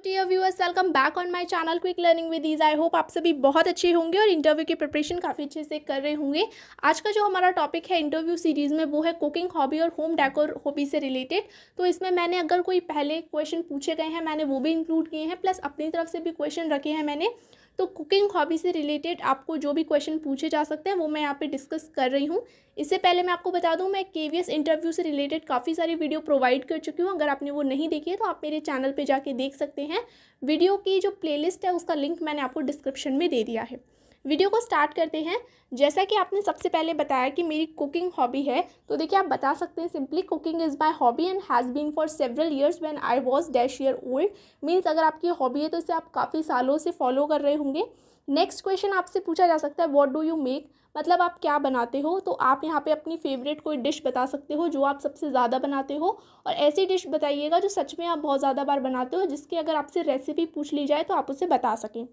Dear viewers, welcome back on my channel quick learning with ease. I hope आप सभी बहुत अच्छे होंगे और इंटरव्यू की प्रिपरेशन काफ़ी अच्छे से कर रहे होंगे। आज का जो हमारा टॉपिक है इंटरव्यू सीरीज़ में वो है कुकिंग हॉबी और होम डेकोर हॉबी से रिलेटेड। तो इसमें मैंने अगर कोई पहले क्वेश्चन पूछे गए हैं मैंने वो भी इंक्लूड किए हैं, प्लस अपनी तरफ से भी क्वेश्चन रखे हैं मैंने। तो कुकिंग हॉबी से रिलेटेड आपको जो भी क्वेश्चन पूछे जा सकते हैं वो मैं यहाँ पे डिस्कस कर रही हूँ। इससे पहले मैं आपको बता दूं, मैं केवीएस इंटरव्यू से रिलेटेड काफ़ी सारी वीडियो प्रोवाइड कर चुकी हूँ। अगर आपने वो नहीं देखी है तो आप मेरे चैनल पे जाके देख सकते हैं। वीडियो की जो प्लेलिस्ट है उसका लिंक मैंने आपको डिस्क्रिप्शन में दे दिया है। वीडियो को स्टार्ट करते हैं। जैसा कि आपने सबसे पहले बताया कि मेरी कुकिंग हॉबी है, तो देखिए आप बता सकते हैं simply cooking is my hobby and has been for several years when I was dash year old. Means अगर आपकी हॉबी है तो इसे आप काफ़ी सालों से फॉलो कर रहे होंगे। नेक्स्ट क्वेश्चन आपसे पूछा जा सकता है व्हाट डू यू मेक, मतलब आप क्या बनाते हो। तो आप यहाँ पे अपनी फेवरेट कोई डिश बता सकते हो जो आप सबसे ज़्यादा बनाते हो, और ऐसी डिश बताइएगा जो सच में आप बहुत ज़्यादा बार बनाते हो, जिसकी अगर आपसे रेसिपी पूछ ली जाए तो आप उसे बता सकें।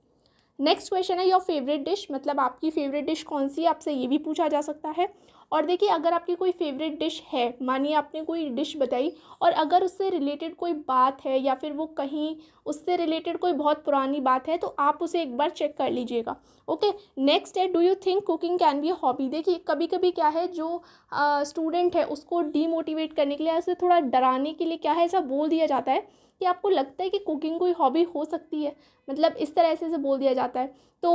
नेक्स्ट क्वेश्चन है योर फेवरेट डिश, मतलब आपकी फेवरेट डिश कौन सी है, आपसे ये भी पूछा जा सकता है। और देखिए अगर आपकी कोई फेवरेट डिश है, मानिए आपने कोई डिश बताई और अगर उससे रिलेटेड कोई बात है या फिर वो कहीं उससे रिलेटेड कोई बहुत पुरानी बात है तो आप उसे एक बार चेक कर लीजिएगा। ओके, नेक्स्ट है do you think cooking can be a hobby. देखिए कभी कभी क्या है, जो स्टूडेंट है उसको डीमोटिवेट करने के लिए, ऐसे थोड़ा डराने के लिए क्या है, ऐसा बोल दिया जाता है कि आपको लगता है कि कुकिंग कोई हॉबी हो सकती है, मतलब इस तरह से बोल दिया जाता है। तो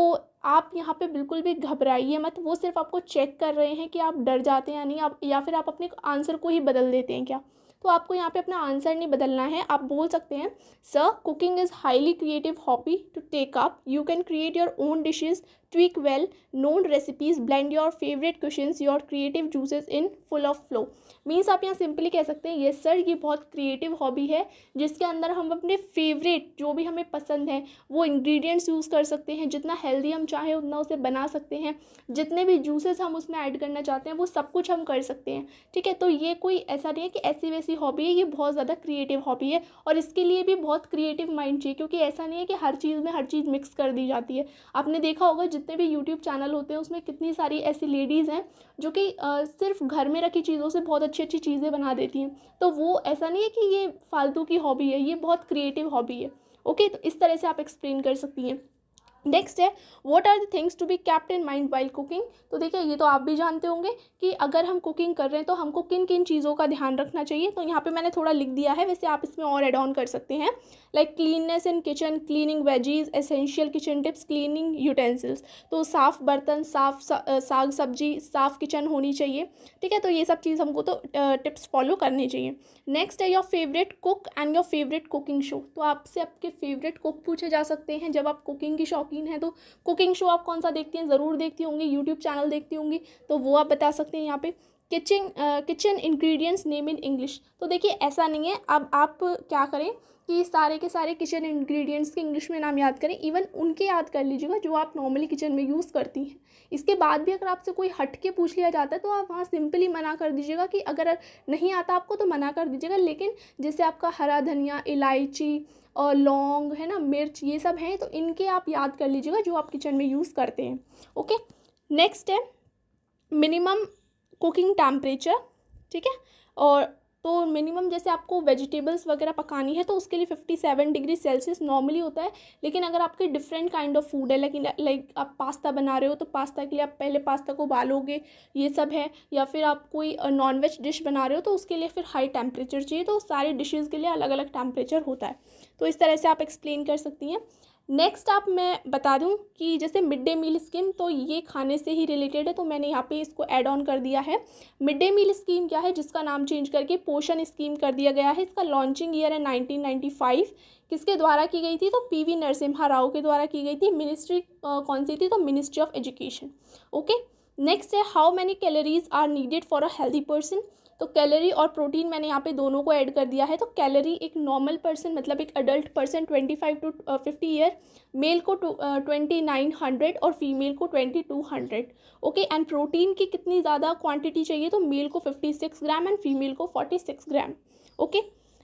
आप यहाँ पे बिल्कुल भी घबराइए मत, वो सिर्फ आपको चेक कर रहे हैं कि आप डर जाते हैं या नहीं, आप या फिर आप अपने आंसर को ही बदल देते हैं क्या। तो आपको यहाँ पे अपना आंसर नहीं बदलना है, आप बोल सकते हैं sir cooking is highly creative hobby to take up, you can create your own dishes, tweak well known recipes, blend your favorite cuisines, your creative juices in full of flow। Means आप यहाँ simply कह सकते हैं yes sir ये बहुत creative hobby है जिसके अंदर हम अपने फेवरेट जो भी हमें पसंद है वो इंग्रेडिएंट्स यूज़ कर सकते हैं, जितना हेल्दी हम चाहें उतना उसे बना सकते हैं, जितने भी जूसेस हम उसमें ऐड करना चाहते हैं वो सब कुछ हम कर सकते हैं। ठीक है, तो ये कोई ऐसा नहीं है कि ऐसी वैसी हॉबी है, ये बहुत ज़्यादा क्रिएटिव हॉबी है और इसके लिए भी बहुत क्रिएटिव माइंड चाहिए, क्योंकि ऐसा नहीं है कि हर चीज़ में हर चीज़ मिक्स कर दी जाती है। आपने देखा होगा जितने भी यूट्यूब चैनल होते हैं उसमें कितनी सारी ऐसी लेडीज़ हैं जो कि सिर्फ घर में रखी चीज़ों से बहुत अच्छी अच्छी चीज़ें बना देती हैं। तो वो ऐसा नहीं है कि ये फालतू की हॉबी है, ये बहुत क्रिएटिव हॉबी है। ओके, तो इस तरह से आप एक्सप्लेन कर सकती हैं। नेक्स्ट है what are the things to be kept in mind while cooking. तो देखिए ये तो आप भी जानते होंगे कि अगर हम कुकिंग कर रहे हैं तो हमको किन किन चीज़ों का ध्यान रखना चाहिए। तो यहाँ पे मैंने थोड़ा लिख दिया है, वैसे आप इसमें और एड ऑन कर सकते हैं, like cleanness in kitchen, cleaning veggies, essential kitchen tips, cleaning utensils. तो साफ़ बर्तन, साफ़ साग सब्जी, साफ़ किचन होनी चाहिए। ठीक है, तो ये सब चीज़ हमको तो टिप्स फॉलो करनी चाहिए। नेक्स्ट है your favourite cook and your favourite cooking show. तो आपसे आपके फेवरेट कुक पूछे जा सकते हैं। जब आप कुकिंग की शौकीन हैं तो कुकिंग शो आप कौन सा देखती हैं, ज़रूर देखती होंगी, यूट्यूब चैनल देखती होंगी, तो वो आप बता सकते हैं। यहाँ पे kitchen ingredients name in English. तो देखिए ऐसा नहीं है, अब आप क्या करें कि सारे के सारे किचन इंग्रेडिएंट्स के इंग्लिश में नाम याद करें, इवन उनके याद कर लीजिएगा जो आप नॉर्मली किचन में यूज़ करती हैं। इसके बाद भी अगर आपसे कोई हट के पूछ लिया जाता है तो आप वहाँ सिंपली मना कर दीजिएगा कि अगर नहीं आता आपको तो मना कर दीजिएगा, लेकिन जैसे आपका हरा धनिया, इलायची और लौंग है ना, मिर्च, ये सब हैं तो इनके आप याद कर लीजिएगा जो आप किचन में यूज़ करते हैं। ओके, नेक्स्ट है मिनिमम कुकिंग टेम्परेचर। ठीक है, और तो मिनिमम जैसे आपको वेजिटेबल्स वगैरह पकानी है तो उसके लिए 57 डिग्री सेल्सियस नॉर्मली होता है, लेकिन अगर आपके डिफरेंट काइंड ऑफ फूड है, लेकिन लाइक आप पास्ता बना रहे हो तो पास्ता के लिए आप पहले पास्ता को उबालोगे, ये सब है, या फिर आप कोई नॉनवेज डिश बना रहे हो तो उसके लिए फिर हाई टेम्परेचर चाहिए। तो सारे डिशेज़ के लिए अलग अलग टेम्परेचर होता है, तो इस तरह से आप एक्सप्लेन कर सकती हैं। नेक्स्ट आप मैं बता दूं कि जैसे मिड डे मील स्कीम, तो ये खाने से ही रिलेटेड है, तो मैंने यहाँ पे इसको ऐड ऑन कर दिया है। मिड डे मील स्कीम क्या है, जिसका नाम चेंज करके पोषण स्कीम कर दिया गया है। इसका लॉन्चिंग ईयर है 1995। किसके द्वारा की गई थी, तो पीवी नरसिम्हा राव के द्वारा की गई थी। मिनिस्ट्री कौन सी थी, तो ministry of education. Okay, next है how many calories are needed for a healthy person. तो कैलोरी और प्रोटीन मैंने यहाँ पे दोनों को ऐड कर दिया है। तो कैलोरी एक नॉर्मल पर्सन, मतलब एक adult person 25 to 50 year, male को 2900 और फीमेल को 2200। ओके, एंड प्रोटीन की कितनी ज़्यादा क्वांटिटी चाहिए, तो मेल को 56 ग्राम एंड फीमेल को 46 ग्राम। ओके,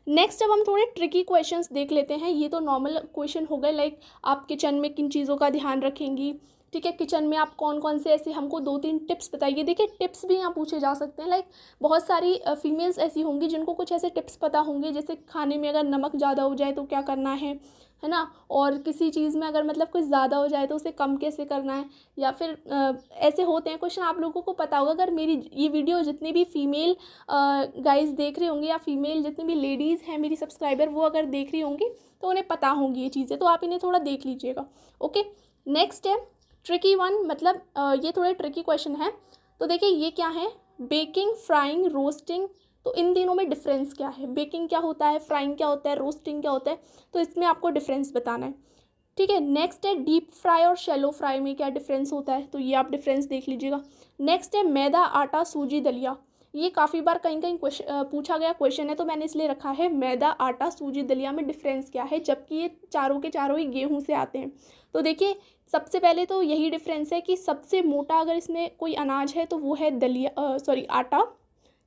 नेक्स्ट अब हम थोड़े ट्रिकी क्वेश्चंस देख लेते हैं। ये तो नॉर्मल क्वेश्चन हो गए, लाइक आप किचन में किन चीज़ों का ध्यान रखेंगी। ठीक है, किचन में आप कौन कौन से ऐसे हमको 2-3 टिप्स बताइए। देखिए टिप्स भी यहाँ पूछे जा सकते हैं, लाइक बहुत सारी फीमेल्स ऐसी होंगी जिनको कुछ ऐसे टिप्स पता होंगे, जैसे खाने में अगर नमक ज़्यादा हो जाए तो क्या करना है है ना। और किसी चीज़ में अगर मतलब कुछ ज़्यादा हो जाए तो उसे कम कैसे करना है, या फिर ऐसे होते हैं क्वेश्चन। आप लोगों को पता होगा, अगर मेरी ये वीडियो जितनी भी फीमेल गाइज़ देख रहे होंगे, या फीमेल जितनी भी लेडीज़ हैं मेरी सब्सक्राइबर, वो अगर देख रही होंगी तो उन्हें पता होंगी ये चीज़ें, तो आप इन्हें थोड़ा देख लीजिएगा। ओके, नेक्स्ट है ट्रिकी वन, मतलब ये थोड़े ट्रिकी क्वेश्चन है। तो देखिए ये क्या है, बेकिंग, फ्राइंग, रोस्टिंग। तो इन तीनों में डिफरेंस क्या है, बेकिंग क्या होता है, फ्राइंग क्या होता है, रोस्टिंग क्या होता है, तो इसमें आपको डिफरेंस बताना है। ठीक है, नेक्स्ट है डीप फ्राई और शैलो फ्राई में क्या डिफरेंस होता है, तो ये आप डिफरेंस देख लीजिएगा। नेक्स्ट है मैदा, आटा, सूजी, दलिया। ये काफ़ी बार कहीं कहीं पूछा गया क्वेश्चन है, तो मैंने इसलिए रखा है मैदा, आटा, सूजी, दलिया में डिफरेंस क्या है, जबकि ये चारों के चारों ही गेहूं से आते हैं। तो देखिए सबसे पहले तो यही डिफरेंस है कि सबसे मोटा अगर इसमें कोई अनाज है तो वो है दलिया, सॉरी आटा।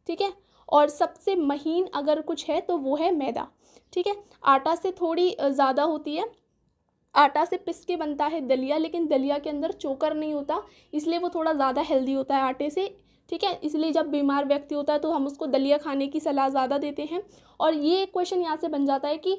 ठीक है, और सबसे महीन अगर कुछ है तो वो है मैदा। ठीक है, आटा से थोड़ी ज़्यादा होती है, आटा से पिस के बनता है दलिया, लेकिन दलिया के अंदर चोकर नहीं होता, इसलिए वो थोड़ा ज़्यादा हेल्दी होता है आटे से। ठीक है, इसलिए जब बीमार व्यक्ति होता है तो हम उसको दलिया खाने की सलाह ज़्यादा देते हैं। और ये क्वेश्चन यहाँ से बन जाता है कि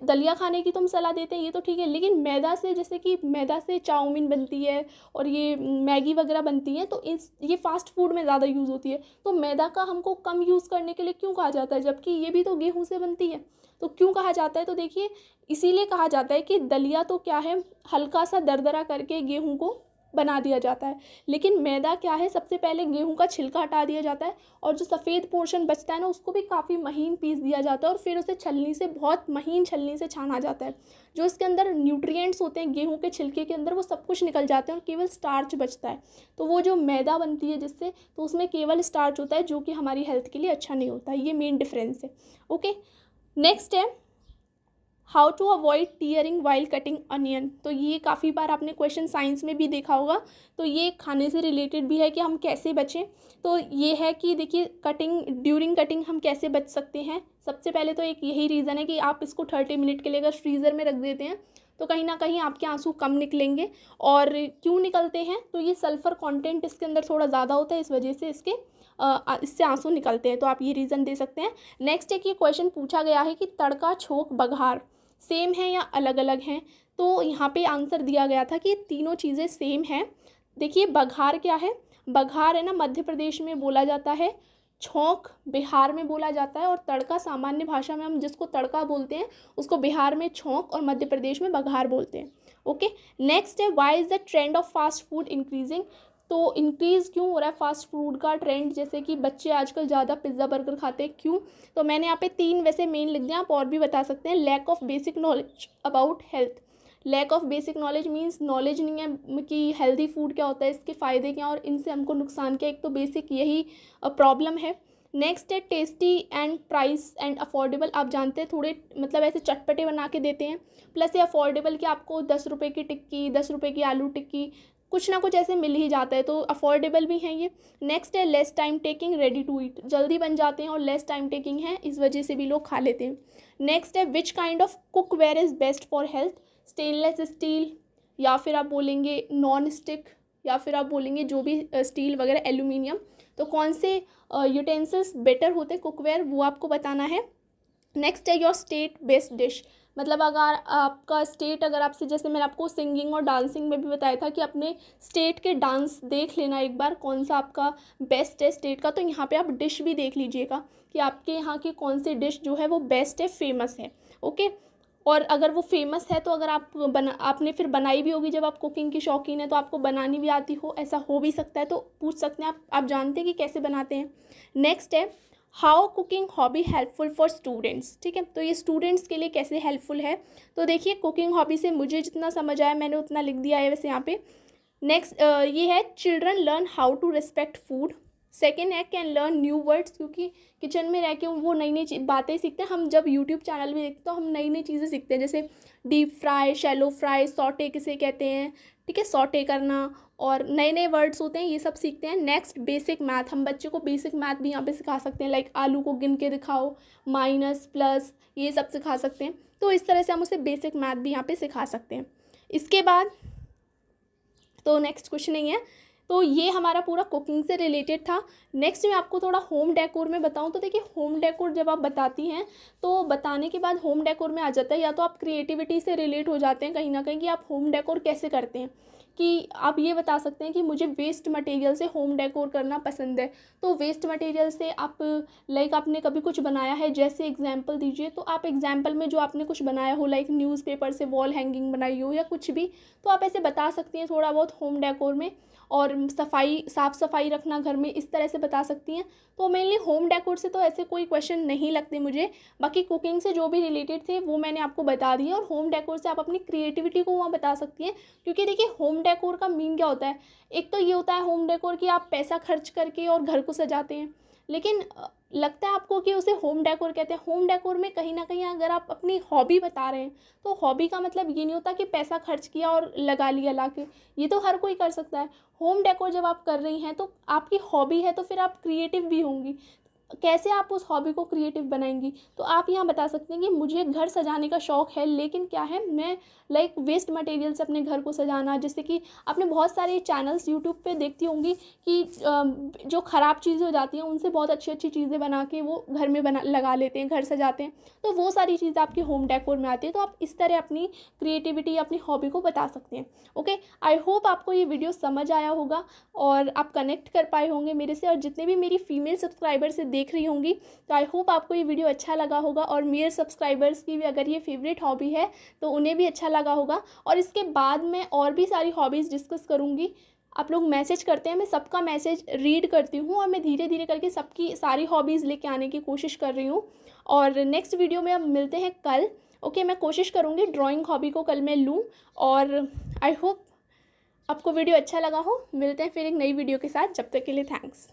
दलिया खाने की तुम सलाह देते हैं, ये तो ठीक है, लेकिन मैदा से, जैसे कि मैदा से चाउमीन बनती है और ये मैगी वगैरह बनती है, तो ये फास्ट फूड में ज़्यादा यूज़ होती है, तो मैदा का हमको कम यूज़ करने के लिए क्यों कहा जाता है, जबकि ये भी तो गेहूँ से बनती है, तो क्यों कहा जाता है। तो देखिए इसीलिए कहा जाता है कि दलिया तो क्या है, हल्का सा दरदरा करके गेहूं को बना दिया जाता है, लेकिन मैदा क्या है, सबसे पहले गेहूं का छिलका हटा दिया जाता है, और जो सफ़ेद पोर्शन बचता है ना उसको भी काफ़ी महीन पीस दिया जाता है, और फिर उसे छलनी से, बहुत महीन छलनी से छाना जाता है। जो इसके अंदर न्यूट्रिएंट्स होते हैं गेहूं के छिलके के अंदर, वो सब कुछ निकल जाते हैं और केवल स्टार्च बचता है। तो वो जो मैदा बनती है जिससे, तो उसमें केवल स्टार्च होता है, जो कि हमारी हेल्थ के लिए अच्छा नहीं होता है। ये मेन डिफरेंस है। ओके, नेक्स्ट है how to avoid tearing while cutting onion. तो ये काफ़ी बार आपने क्वेश्चन साइंस में भी देखा होगा, तो ये खाने से रिलेटेड भी है कि हम कैसे बचें। तो ये है कि देखिए ड्यूरिंग कटिंग हम कैसे बच सकते हैं। सबसे पहले तो एक यही रीज़न है कि आप इसको 30 मिनट के लिए अगर फ्रीज़र में रख देते हैं तो कहीं ना कहीं आपके आंसू कम निकलेंगे। और क्यों निकलते हैं, तो ये सल्फ़र कंटेंट इसके अंदर थोड़ा ज़्यादा होता है, इस वजह से इससे आंसू निकलते हैं, तो आप ये रीज़न दे सकते हैं। नेक्स्ट है कि क्वेश्चन पूछा गया है कि तड़का, छोंक, बघार सेम है या अलग अलग हैं। तो यहाँ पे आंसर दिया गया था कि तीनों चीज़ें सेम हैं। देखिए बघार क्या है, बघार है ना मध्य प्रदेश में बोला जाता है, छोंक बिहार में बोला जाता है, और तड़का सामान्य भाषा में हम जिसको तड़का बोलते हैं उसको बिहार में छोंक और मध्य प्रदेश में बघार बोलते हैं। ओके, नेक्स्ट है why is the trend of fast food increasing. तो इंक्रीज़ क्यों हो रहा है फास्ट फूड का ट्रेंड, जैसे कि बच्चे आजकल ज़्यादा पिज़्ज़ा बर्गर खाते हैं, क्यों। तो मैंने यहाँ पे 3 वैसे मेन लिख दिया, आप और भी बता सकते हैं। Lack of basic knowledge about health. Lack of basic knowledge means knowledge नहीं है कि हेल्दी फूड क्या होता है, इसके फ़ायदे क्या और इनसे हमको नुकसान क्या, एक तो बेसिक यही प्रॉब्लम है। नेक्स्ट है tasty and price and affordable. आप जानते हैं थोड़े मतलब ऐसे चटपटे बना के देते हैं, प्लस ये अफोर्डेबल कि आपको 10 रुपये की टिक्की, 10 रुपये की आलू टिक्की, कुछ ना कुछ ऐसे मिल ही जाता है, तो अफोर्डेबल भी हैं ये। नेक्स्ट है less time taking, ready to eat, जल्दी बन जाते हैं और लेस टाइम टेकिंग है, इस वजह से भी लोग खा लेते हैं। नेक्स्ट है which kind of cookware is best for health. Stainless steel, या फिर आप बोलेंगे नॉन स्टिक, या फिर आप बोलेंगे जो भी स्टील वगैरह एल्यूमिनियम, तो कौन से यूटेंसिल्स बेटर होते हैं कुकवेयर, वो आपको बताना है। नेक्स्ट है योर स्टेट बेस्ड डिश, मतलब अगर आपका स्टेट, अगर आपसे, जैसे मैंने आपको सिंगिंग और डांसिंग में भी बताया था कि अपने स्टेट के डांस देख लेना एक बार, कौन सा आपका बेस्ट है स्टेट का, तो यहाँ पे आप डिश भी देख लीजिएगा कि आपके यहाँ की कौन सी डिश जो है वो बेस्ट है, फेमस है। ओके, और अगर वो फेमस है तो अगर आपने फिर बनाई भी होगी, जब आप कुकिंग की शौकीन है तो आपको बनानी भी आती हो, ऐसा हो भी सकता है, तो पूछ सकते हैं आप जानते हैं कि कैसे बनाते हैं। नेक्स्ट है how cooking hobby helpful for students. ठीक है, तो ये स्टूडेंट्स के लिए कैसे हेल्पफुल है, तो देखिए कुकिंग हॉबी से मुझे जितना समझ आया मैंने उतना लिख दिया है वैसे यहाँ पे। नेक्स्ट ये है children learn how to respect food. Second है कैन लर्न न्यू वर्ड्स, क्योंकि किचन में रह के वो नई नई बातें सीखते हैं। हम जब यूट्यूब चैनल भी देखते हैं तो हम नई नई चीज़ें सीखते हैं, जैसे deep fry, shallow fry, saute किसे कहते हैं, ठीक है, सॉटे करना, और नए नए वर्ड्स होते हैं, ये सब सीखते हैं। नेक्स्ट बेसिक मैथ, हम बच्चे को बेसिक मैथ भी यहाँ पे सिखा सकते हैं, लाइक आलू को गिन के दिखाओ, माइनस प्लस, ये सब सिखा सकते हैं। तो इस तरह से हम उसे बेसिक मैथ भी यहाँ पे सिखा सकते हैं। इसके बाद तो नेक्स्ट क्वेश्चन नहीं है, तो ये हमारा पूरा कुकिंग से रिलेटेड था। नेक्स्ट मैं आपको थोड़ा होम डेकोर में बताऊँ तो देखिए, होम डेकोर जब आप बताती हैं तो बताने के बाद होम डेकोर में आ जाता है, या तो आप क्रिएटिविटी से रिलेट हो जाते हैं कहीं ना कहीं कि आप होम डेकोर कैसे करते हैं, कि आप ये बता सकते हैं कि मुझे वेस्ट मटेरियल से होम डेकोर करना पसंद है। तो वेस्ट मटेरियल से आप लाइक आपने कभी कुछ बनाया है, जैसे एग्जांपल दीजिए, तो आप एग्जांपल में जो आपने कुछ बनाया हो, लाइक न्यूज़पेपर से वॉल हैंगिंग बनाई हो या कुछ भी, तो आप ऐसे बता सकती हैं थोड़ा बहुत होम डेकोर में। और साफ़ सफाई रखना घर में, इस तरह से बता सकती हैं। तो मेनली होम डेकोर से तो ऐसे कोई क्वेश्चन नहीं लगते मुझे। बाकी कुकिंग से जो भी रिलेटेड थे वो मैंने आपको बता दिया, और होम डेकोर से आप अपनी क्रिएटिविटी को वहाँ बता सकती हैं। क्योंकि देखिए, होम डेकोर का मीन क्या होता है, एक तो ये होता है होम डेकोर कि आप पैसा खर्च करके और घर को सजाते हैं, लेकिन लगता है आपको कि उसे होम डेकोर कहते हैं। होम डेकोर में कहीं ना कहीं अगर आप अपनी हॉबी बता रहे हैं, तो हॉबी का मतलब ये नहीं होता कि पैसा खर्च किया और लगा लिया ला के, ये तो हर कोई कर सकता है। होम डेकोर जब आप कर रही हैं तो आपकी हॉबी है, तो फिर आप क्रिएटिव भी होंगी। कैसे आप उस हॉबी को क्रिएटिव बनाएंगी, तो आप यहाँ बता सकते हैं कि मुझे घर सजाने का शौक़ है, लेकिन क्या है, मैं लाइक वेस्ट मटेरियल से अपने घर को सजाना। जैसे कि आपने बहुत सारे चैनल्स यूट्यूब पे देखती होंगी कि जो ख़राब चीज़ें हो जाती हैं उनसे बहुत अच्छी अच्छी चीज़ें बना के वो घर में बना लगा लेते हैं, घर सजाते हैं। तो वो सारी चीज़ें आपकी होम डेकोर में आती है। तो आप इस तरह अपनी क्रिएटिविटी, अपनी हॉबी को बता सकते हैं। ओके, आई होप आपको ये वीडियो समझ आया होगा और आप कनेक्ट कर पाए होंगे मेरे से। और जितने भी मेरी फीमेल सब्सक्राइबर से देख रही होंगी, तो आई होप आपको ये वीडियो अच्छा लगा होगा। और मेल सब्सक्राइबर्स की भी अगर ये फेवरेट हॉबी है तो उन्हें भी अच्छा लगा होगा। और इसके बाद मैं और भी सारी हॉबीज़ डिस्कस करूँगी। आप लोग मैसेज करते हैं, मैं सबका मैसेज रीड करती हूँ, और मैं धीरे धीरे करके सबकी सारी हॉबीज़ लेके आने की कोशिश कर रही हूँ। और नेक्स्ट वीडियो में अब मिलते हैं कल। ओके, मैं कोशिश करूँगी ड्राइंग हॉबी को कल मैं लूँ। और आई होप आपको वीडियो अच्छा लगा हो। मिलते हैं फिर एक नई वीडियो के साथ, जब तक के लिए थैंक्स।